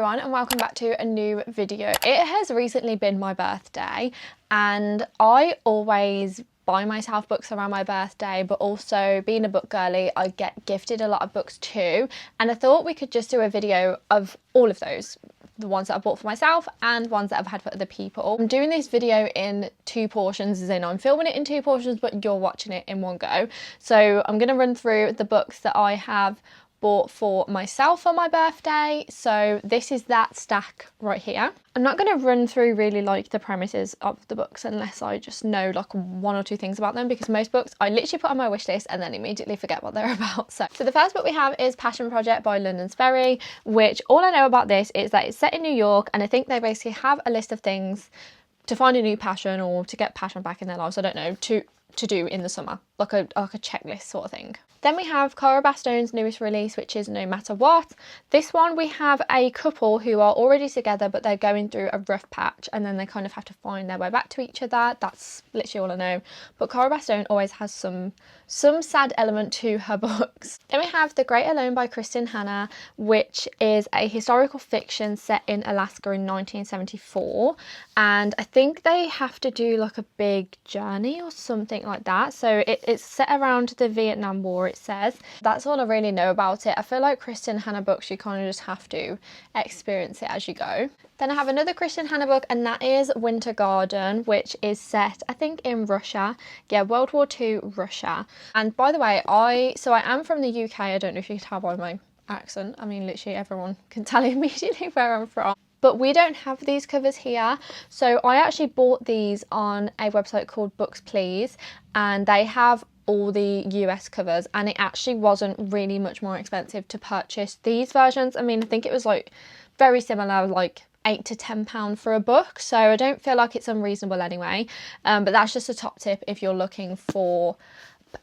And welcome back to a new video. It has recently been my birthday and I always buy myself books around my birthday, but also being a book girly, I get gifted a lot of books too, and I thought we could just do a video of all of those, the ones that I bought for myself and ones that I've had for other people. I'm doing this video in two portions, as in I'm filming it in two portions but you're watching it in one go. So I'm going to run through the books that I have bought for myself on my birthday. So this is that stack right here. I'm not going to run through really like the premises of the books unless I just know like one or two things about them, because most books I literally put on my wish list and then immediately forget what they're about. So the first book we have is Passion Project by London Sperry, which all I know about this is that it's set in New York, and I think they basically have a list of things to find a new passion or to get passion back in their lives, I don't know, to do in the summer, like a checklist sort of thing. Then we have Cara Bastone's newest release, which is No Matter What. This one we have a couple who are already together but they're going through a rough patch and then they kind of have to find their way back to each other. That's literally all I know. But Cara Bastone always has some sad element to her books. Then we have The Great Alone by Kristen Hanna, which is a historical fiction set in Alaska in 1974. And I think they have to do like a big journey or something like that. So it's set around the Vietnam War, it says. That's all I really know about it. I feel like Kristen Hanna books, you kind of just have to experience it as you go. Then I have another Kristen Hanna book, and that is Winter Garden, which is set, I think, in Russia. Yeah, World War II Russia. And by the way, I am from the UK. I don't know if you can tell by my accent. I mean, literally everyone can tell immediately where I'm from. But we don't have these covers here. So I actually bought these on a website called Books Please, and they have all the US covers, and it actually wasn't really much more expensive to purchase these versions. I mean, I think it was like very similar, like £8 to £10 for a book, so I don't feel like it's unreasonable anyway. But that's just a top tip if you're looking for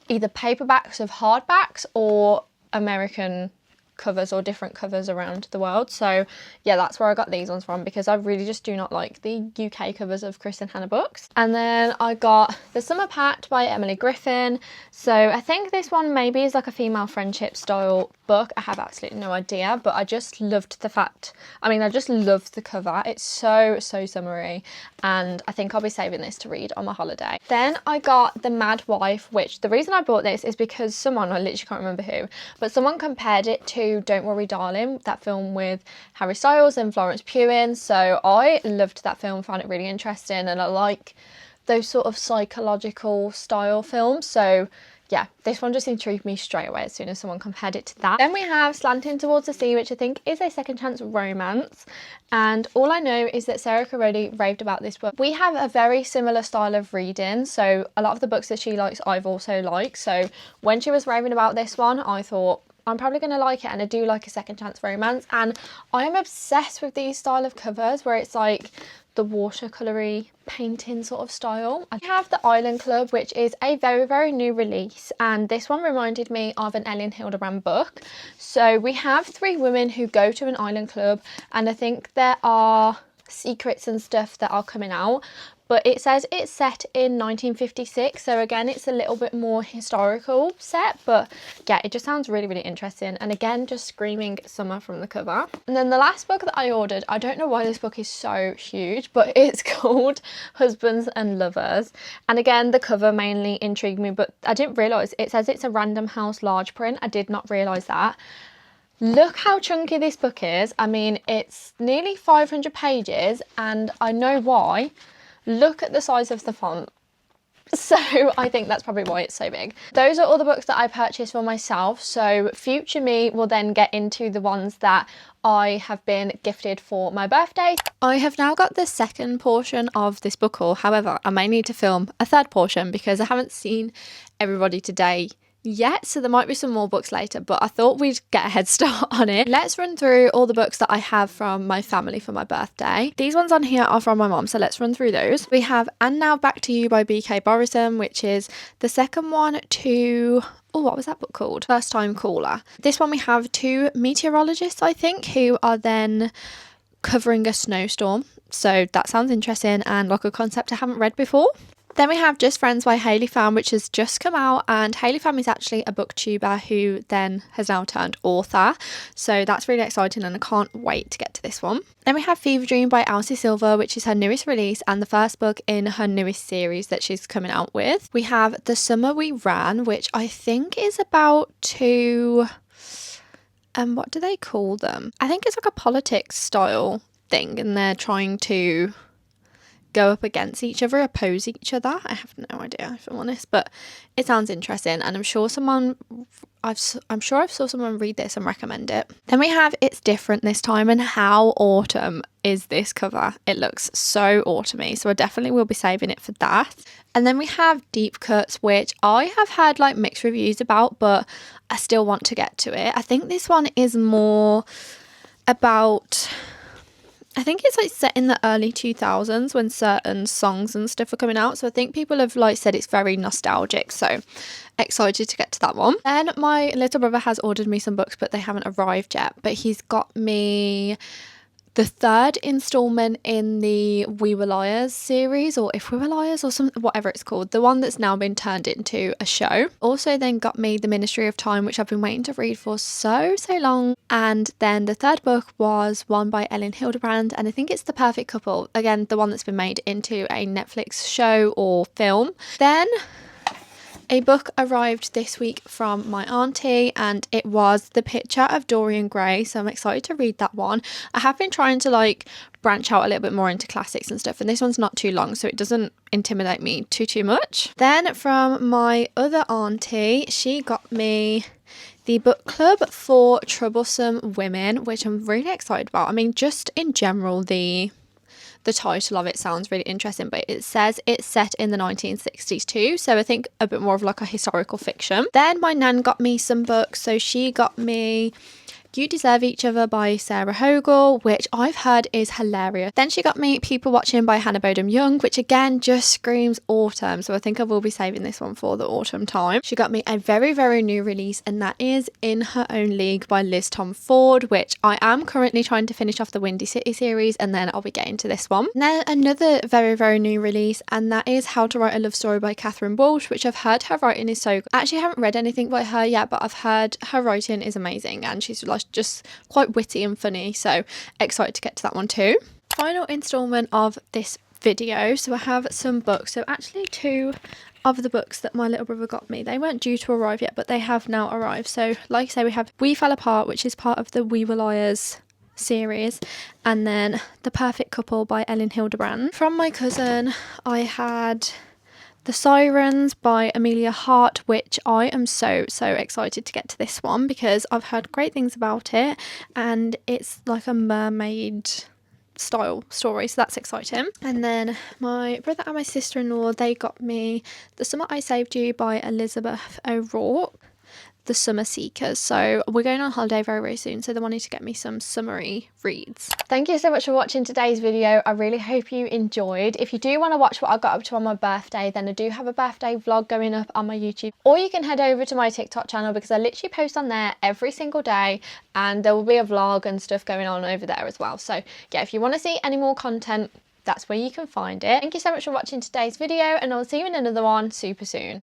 either paperbacks of hardbacks or American covers or different covers around the world. So yeah, that's where I got these ones from, because I really just do not like the UK covers of Kristen Hanna books. And then I got The Summer Pact by Emily Griffin. So I think this one maybe is like a female friendship style book. I have absolutely no idea, but I just loved the fact, I just loved the cover. It's so summery, and I think I'll be saving this to read on my holiday. Then I got The Mad Wife, which the reason I bought this is because someone, I literally can't remember who, but someone compared it to Don't Worry Darling, that film with Harry Styles and Florence Pugh in. So I loved that film, found it really interesting, and I like those sort of psychological style films. So yeah, this one just intrigued me straight away as soon as someone compared it to that. Then we have Slanting Towards the Sea, which I think is a second chance romance. And all I know is that Sarah Carodi raved about this book. We have a very similar style of reading, so a lot of the books that she likes, I've also liked. So when she was raving about this one, I thought, I'm probably going to like it, and I do like a second chance romance. And I am obsessed with these style of covers where it's like the watercolory painting sort of style. I have The Island Club, which is a very new release, and this one reminded me of an Ellen Hildebrand book. So we have three women who go to an island club, and I think there are secrets and stuff that are coming out. But it says it's set in 1956, so again, it's a little bit more historical set, but yeah, it just sounds really interesting. And again, just screaming summer from the cover. And then the last book that I ordered, I don't know why this book is so huge, but it's called Husbands and Lovers. And again, the cover mainly intrigued me, but I didn't realise, it says it's a Random House large print. I did not realise that. Look how chunky this book is. I mean, it's nearly 500 pages, and I know why. Look at the size of the font. So I think that's probably why it's so big. Those are all the books that I purchased for myself. So future me will then get into the ones that I have been gifted for my birthday. I have now got the second portion of this book haul. However, I may need to film a third portion because I haven't seen everybody today yet, so there might be some more books later, but I thought we'd get a head start on it. Let's run through all the books that I have from my family for my birthday. These ones on here are from my mom, so let's run through those. We have And Now Back to You by B.K. Borison, which is the second one to, oh, what was that book called? First Time Caller. This one we have two meteorologists, I think, who are then covering a snowstorm. So that sounds interesting and like a concept I haven't read before. Then we have Just Friends by Hayley Pham, which has just come out, and Hayley Pham is actually a booktuber who then has now turned author, so that's really exciting and I can't wait to get to this one. Then we have Fever Dream by Elsie Silver, which is her newest release and the first book in her newest series that she's coming out with. We have The Summer We Ran, which I think is about two, what do they call them? I think it's like a politics style thing, and they're trying to go up against each other, oppose each other. I have no idea if I'm honest, but it sounds interesting, and I'm sure I've saw someone read this and recommend it. Then we have It's Different This Time, and how autumn is this cover? It looks so autumny, so I definitely will be saving it for that. And then we have Deep Cuts, which I have had like mixed reviews about, but I still want to get to it. I think this one is more about, I think it's like set in the early 2000s when certain songs and stuff are coming out. So I think people have like said it's very nostalgic. So excited to get to that one. Then my little brother has ordered me some books, but they haven't arrived yet. But he's got me the third installment in the We Were Liars series, or If We Were Liars, or something, whatever it's called, the one that's now been turned into a show. Also then got me The Ministry of Time, which I've been waiting to read for so long. And then the third book was one by Ellen Hildebrand, and I think it's The Perfect Couple, again the one that's been made into a Netflix show or film. Then a book arrived this week from my auntie, and it was The Picture of Dorian Gray, so I'm excited to read that one. I have been trying to like branch out a little bit more into classics and stuff, and this one's not too long, so it doesn't intimidate me too much. Then from my other auntie, she got me the book club for Troublesome Women, which I'm really excited about. I mean, just in general, the title of it sounds really interesting, but it says it's set in the 1960s too, so I think a bit more of like a historical fiction. Then my nan got me some books, so she got me You Deserve Each Other by Sarah Hogle, which I've heard is hilarious. Then she got me People Watching by Hannah Bodum Young, which again just screams autumn, so I think I will be saving this one for the autumn time. She got me a very new release, and that is In Her Own League by Liz Tom Ford, which I am currently trying to finish off the Windy City series, and then I'll be getting to this one. And then another very new release, and that is How to Write a Love Story by Catherine Walsh, which I've heard her writing is so good. I actually haven't read anything by her yet, but I've heard her writing is amazing, and she's like just quite witty and funny, so excited to get to that one too. Final installment of this video, so I have some books. So actually two of the books that my little brother got me, they weren't due to arrive yet, but they have now arrived. So like I say, we have We Fell Apart, which is part of the We Were Liars series, and then The Perfect Couple by Ellen Hildebrand. From my cousin, I had The Sirens by Amelia Hart, which I am so excited to get to this one because I've heard great things about it, and it's like a mermaid style story, so that's exciting. And then my brother and my sister-in-law, they got me The Summer I Saved You by Elizabeth O'Rourke, The Summer Seekers. So we're going on holiday very soon, so they wanted to get me some summery reads. Thank you so much for watching today's video. I really hope you enjoyed. If you do want to watch what I got up to on my birthday, then I do have a birthday vlog going up on my YouTube, or you can head over to my TikTok channel because I literally post on there every single day, and there will be a vlog and stuff going on over there as well. So yeah, if you want to see any more content, that's where you can find it. Thank you so much for watching today's video, and I'll see you in another one super soon.